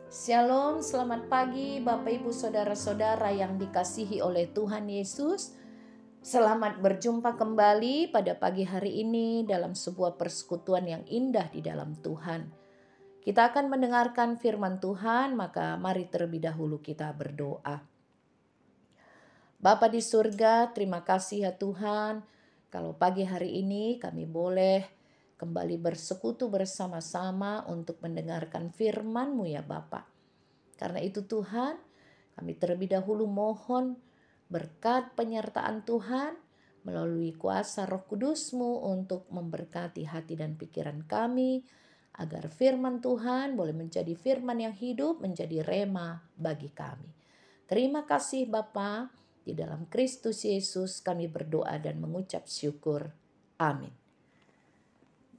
Shalom, selamat pagi Bapak Ibu Saudara-saudara yang dikasihi oleh Tuhan Yesus. Selamat berjumpa kembali pada pagi hari ini dalam sebuah persekutuan yang indah di dalam Tuhan. Kita akan mendengarkan firman Tuhan, maka mari terlebih dahulu kita berdoa. Bapa di surga, terima kasih ya Tuhan, kalau pagi hari ini kami boleh kembali bersekutu bersama-sama untuk mendengarkan firman-Mu ya Bapa. Karena itu Tuhan, kami terlebih dahulu mohon berkat penyertaan Tuhan melalui kuasa Roh Kudus-Mu untuk memberkati hati dan pikiran kami, agar firman Tuhan boleh menjadi firman yang hidup, menjadi rema bagi kami. Terima kasih Bapa, di dalam Kristus Yesus kami berdoa dan mengucap syukur. Amin.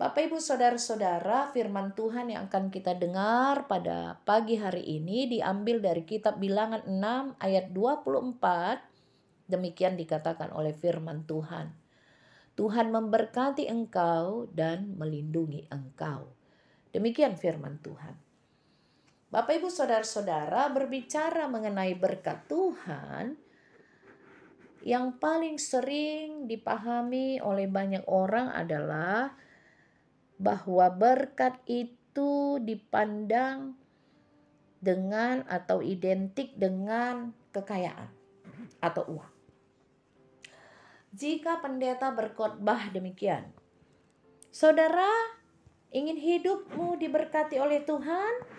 Bapak Ibu Saudara-saudara, firman Tuhan yang akan kita dengar pada pagi hari ini diambil dari kitab Bilangan 6 ayat 24. Demikian dikatakan oleh firman Tuhan. Tuhan memberkati engkau dan melindungi engkau. Demikian firman Tuhan. Bapak Ibu Saudara-saudara, berbicara mengenai berkat Tuhan, yang paling sering dipahami oleh banyak orang adalah bahwa berkat itu dipandang dengan atau identik dengan kekayaan atau uang. Jika pendeta berkhotbah demikian, saudara ingin hidupmu diberkati oleh Tuhan?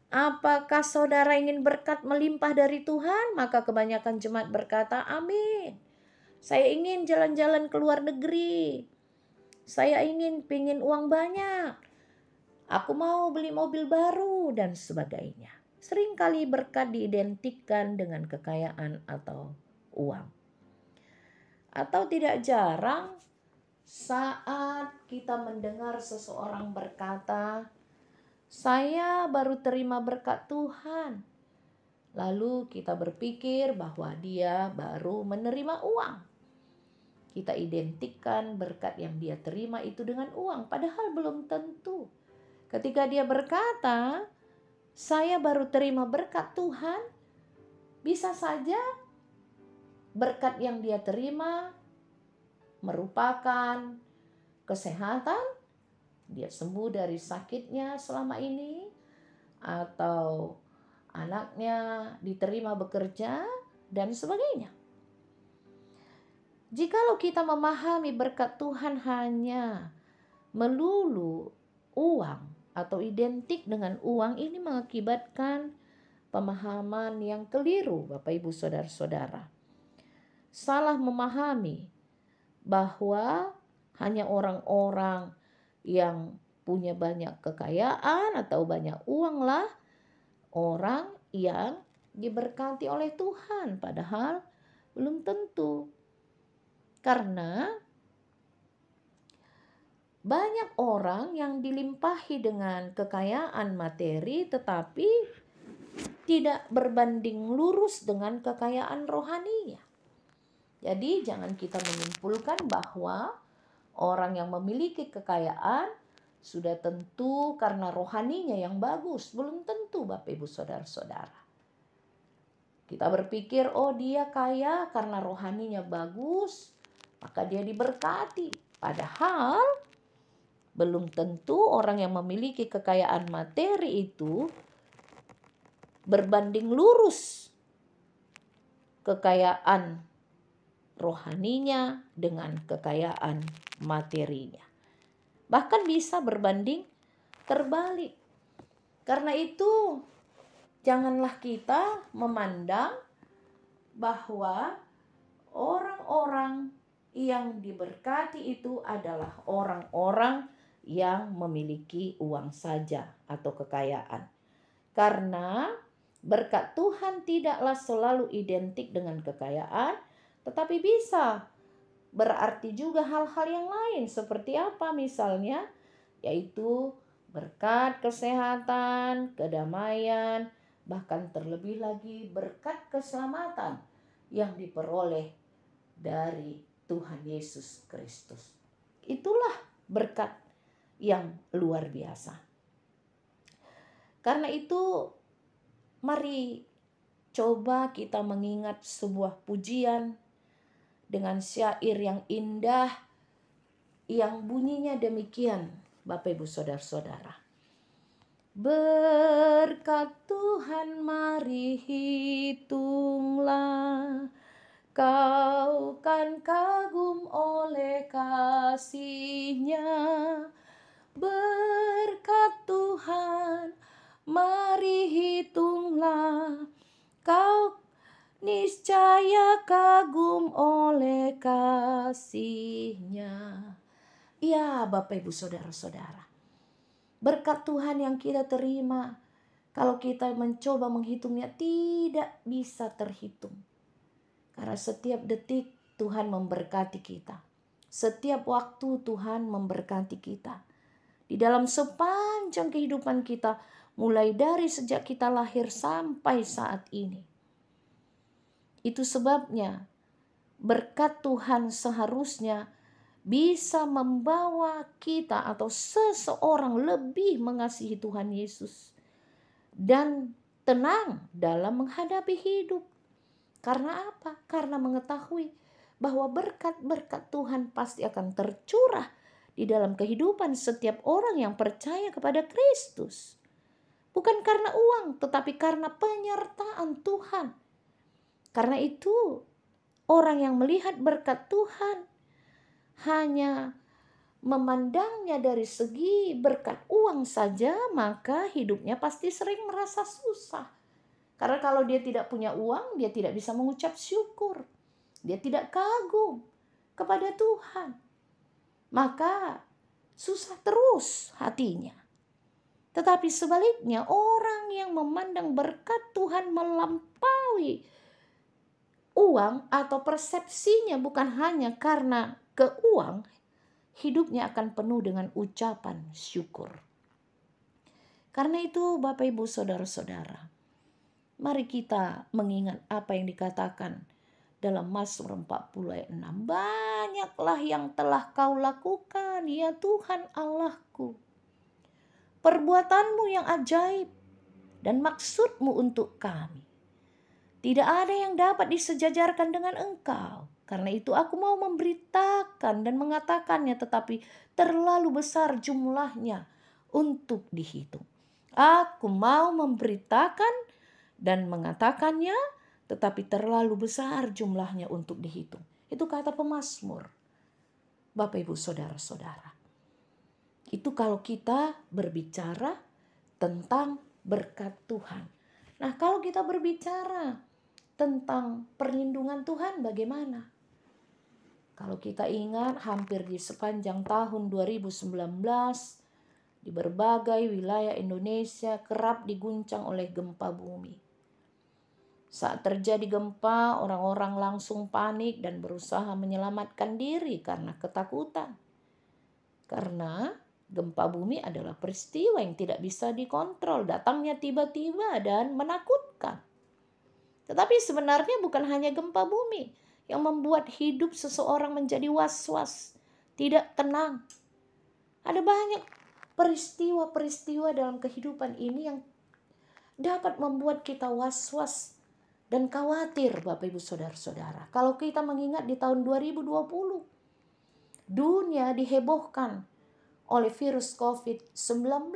Apakah saudara ingin berkat melimpah dari Tuhan? Maka kebanyakan jemaat berkata, amin. Saya ingin jalan-jalan ke luar negeri. Saya pingin uang banyak. Aku mau beli mobil baru dan sebagainya. Seringkali berkat diidentikan dengan kekayaan atau uang. Atau tidak jarang saat kita mendengar seseorang berkata, saya baru terima berkat Tuhan. Lalu kita berpikir bahwa dia baru menerima uang. Kita identikkan berkat yang dia terima itu dengan uang, padahal belum tentu. Ketika dia berkata, saya baru terima berkat Tuhan, bisa saja berkat yang dia terima merupakan kesehatan, dia sembuh dari sakitnya selama ini, atau anaknya diterima bekerja, dan sebagainya. Jikalau kita memahami berkat Tuhan hanya melulu uang atau identik dengan uang, ini mengakibatkan pemahaman yang keliru, Bapak Ibu Saudara-saudara. Salah memahami bahwa hanya orang-orang yang punya banyak kekayaan atau banyak uang lah orang yang diberkati oleh Tuhan, padahal belum tentu. Karena banyak orang yang dilimpahi dengan kekayaan materi tetapi tidak berbanding lurus dengan kekayaan rohaninya. Jadi jangan kita menyimpulkan bahwa orang yang memiliki kekayaan sudah tentu karena rohaninya yang bagus. Belum tentu Bapak Ibu Saudara-saudara. Kita berpikir, oh dia kaya karena rohaninya bagus, maka dia diberkati. Padahal belum tentu orang yang memiliki kekayaan materi itu berbanding lurus kekayaan rohaninya dengan kekayaan materinya. Bahkan bisa berbanding terbalik. Karena itu janganlah kita memandang bahwa orang-orang yang diberkati itu adalah orang-orang yang memiliki uang saja atau kekayaan. Karena berkat Tuhan tidaklah selalu identik dengan kekayaan, tetapi bisa berarti juga hal-hal yang lain. Seperti apa misalnya? Yaitu berkat kesehatan, kedamaian, bahkan terlebih lagi berkat keselamatan yang diperoleh dari Tuhan Yesus Kristus. Itulah berkat yang luar biasa. Karena itu Mari coba kita mengingat sebuah pujian dengan syair yang indah yang bunyinya demikian, Bapak Ibu Saudara-saudara. Berkat Tuhan mari hitunglah, kau kan kagum oleh kasih-Nya. Berkat Tuhan mari hitunglah, kau niscaya kagum oleh kasih-Nya. Ya Bapak Ibu Saudara-saudara, berkat Tuhan yang kita terima, kalau kita mencoba menghitungnya tidak bisa terhitung. Karena setiap detik Tuhan memberkati kita. Setiap waktu Tuhan memberkati kita. Di dalam sepanjang kehidupan kita, mulai dari sejak kita lahir sampai saat ini. Itu sebabnya berkat Tuhan seharusnya bisa membawa kita atau seseorang lebih mengasihi Tuhan Yesus dan tenang dalam menghadapi hidup. Karena apa? Karena mengetahui bahwa berkat-berkat Tuhan pasti akan tercurah di dalam kehidupan setiap orang yang percaya kepada Kristus. Bukan karena uang, tetapi karena penyertaan Tuhan. Karena itu, orang yang melihat berkat Tuhan hanya memandangnya dari segi berkat uang saja, maka hidupnya pasti sering merasa susah. Karena kalau dia tidak punya uang, dia tidak bisa mengucap syukur. Dia tidak kagum kepada Tuhan. Maka susah terus hatinya. Tetapi sebaliknya, orang yang memandang berkat Tuhan melampaui uang atau persepsinya bukan hanya karena keuang, hidupnya akan penuh dengan ucapan syukur. Karena itu Bapak Ibu Saudara-saudara, mari kita mengingat apa yang dikatakan dalam Mazmur 40 ayat 6. Banyaklah yang telah kau lakukan, ya Tuhan Allahku. Perbuatanmu yang ajaib dan maksudmu untuk kami. Tidak ada yang dapat disejajarkan dengan Engkau. Karena itu aku mau memberitakan dan mengatakannya, tetapi terlalu besar jumlahnya untuk dihitung. Aku mau memberitakan dan mengatakannya, tetapi terlalu besar jumlahnya untuk dihitung. Itu kata pemazmur. Bapak Ibu Saudara-saudara. Itu kalau kita berbicara tentang berkat Tuhan. Nah, kalau kita berbicara tentang perlindungan Tuhan bagaimana? Kalau kita ingat hampir di sepanjang tahun 2019 di berbagai wilayah Indonesia kerap diguncang oleh gempa bumi. Saat terjadi gempa, orang-orang langsung panik dan berusaha menyelamatkan diri karena ketakutan. Karena gempa bumi adalah peristiwa yang tidak bisa dikontrol, datangnya tiba-tiba dan menakutkan. Tetapi sebenarnya bukan hanya gempa bumi yang membuat hidup seseorang menjadi was-was, tidak tenang. Ada banyak peristiwa-peristiwa dalam kehidupan ini yang dapat membuat kita was-was dan khawatir, Bapak Ibu Saudara-saudara. Kalau kita mengingat di tahun 2020, dunia dihebohkan oleh virus COVID-19.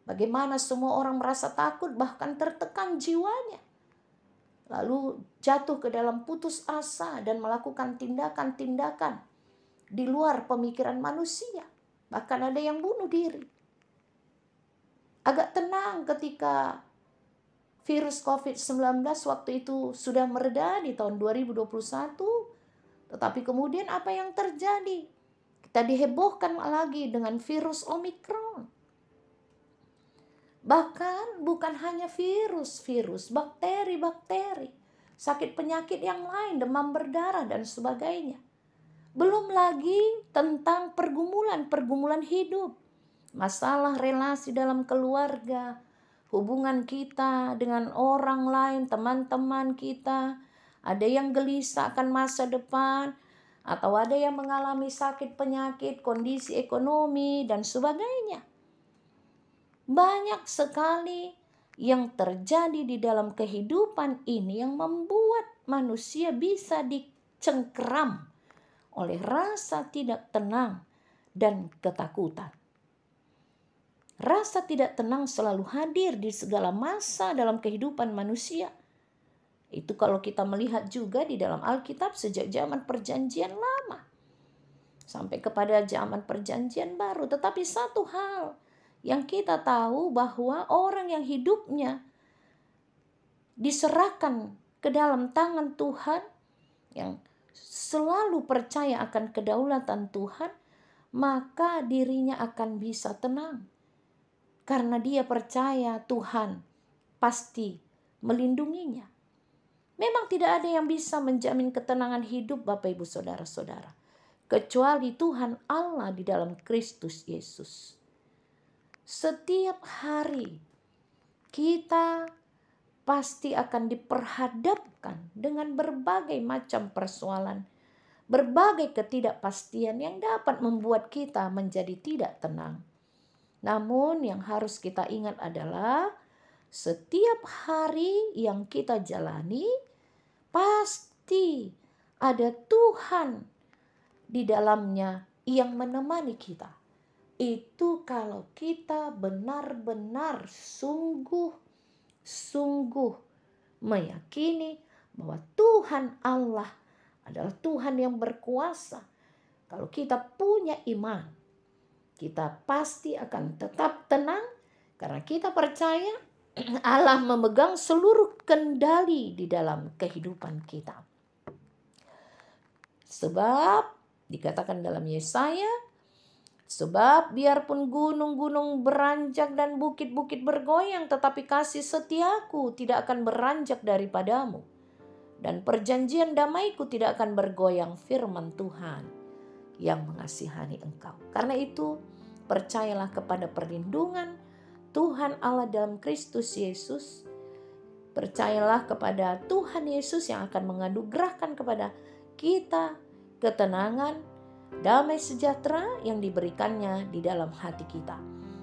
Bagaimana semua orang merasa takut, bahkan tertekan jiwanya. Lalu jatuh ke dalam putus asa dan melakukan tindakan-tindakan di luar pemikiran manusia. Bahkan ada yang bunuh diri. Agak tenang ketika virus COVID-19 waktu itu sudah mereda di tahun 2021. Tetapi kemudian apa yang terjadi? Kita dihebohkan lagi dengan virus Omikron. Bahkan bukan hanya virus, bakteri-bakteri, sakit penyakit yang lain, demam berdarah dan sebagainya. Belum lagi tentang pergumulan hidup, masalah relasi dalam keluarga, hubungan kita dengan orang lain, teman-teman kita. Ada yang gelisah akan masa depan, atau ada yang mengalami sakit penyakit, kondisi ekonomi dan sebagainya. Banyak sekali yang terjadi di dalam kehidupan ini yang membuat manusia bisa dicengkeram oleh rasa tidak tenang dan ketakutan. Rasa tidak tenang selalu hadir di segala masa dalam kehidupan manusia. Itu kalau kita melihat juga di dalam Alkitab sejak zaman Perjanjian Lama sampai kepada zaman Perjanjian Baru. Tetapi satu hal yang kita tahu, bahwa orang yang hidupnya diserahkan ke dalam tangan Tuhan, yang selalu percaya akan kedaulatan Tuhan, maka dirinya akan bisa tenang. Karena dia percaya Tuhan pasti melindunginya. Memang tidak ada yang bisa menjamin ketenangan hidup Bapak Ibu Saudara-saudara, kecuali Tuhan Allah di dalam Kristus Yesus. Setiap hari kita pasti akan diperhadapkan dengan berbagai macam persoalan, berbagai ketidakpastian yang dapat membuat kita menjadi tidak tenang. Namun yang harus kita ingat adalah setiap hari yang kita jalani pasti ada Tuhan di dalamnya yang menemani kita. Itu kalau kita benar-benar sungguh-sungguh meyakini bahwa Tuhan Allah adalah Tuhan yang berkuasa. Kalau kita punya iman, kita pasti akan tetap tenang karena kita percaya Allah memegang seluruh kendali di dalam kehidupan kita. Sebab dikatakan dalam Yesaya, sebab biarpun gunung-gunung beranjak dan bukit-bukit bergoyang, tetapi kasih setiaku tidak akan beranjak daripadamu, dan perjanjian damaiku tidak akan bergoyang, firman Tuhan yang mengasihani engkau. Karena itu percayalah kepada perlindungan Tuhan Allah dalam Kristus Yesus. Percayalah kepada Tuhan Yesus yang akan menganugerahkan kepada kita ketenangan, damai sejahtera yang diberikannya di dalam hati kita.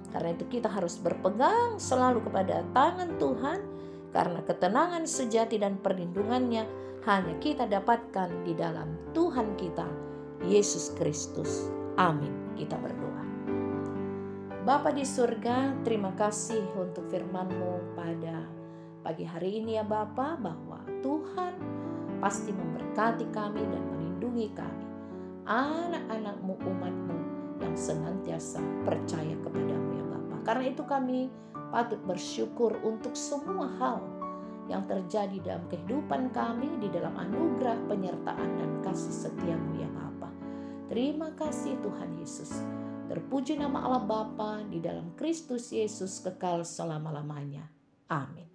Karena itu kita harus berpegang selalu kepada tangan Tuhan, karena ketenangan sejati dan perlindungannya hanya kita dapatkan di dalam Tuhan kita, Yesus Kristus. Amin. Kita berdoa. Bapa di surga, terima kasih untuk firman-Mu pada pagi hari ini ya Bapa, bahwa Tuhan pasti memberkati kami dan melindungi kami, anak-anak-Mu, umat-Mu yang senantiasa percaya kepadamu ya Bapa. Karena itu kami patut bersyukur untuk semua hal yang terjadi dalam kehidupan kami, di dalam anugerah, penyertaan, dan kasih setia-Mu ya Bapa. Terima kasih Tuhan Yesus. Terpuji nama Allah Bapa di dalam Kristus Yesus kekal selama-lamanya. Amin.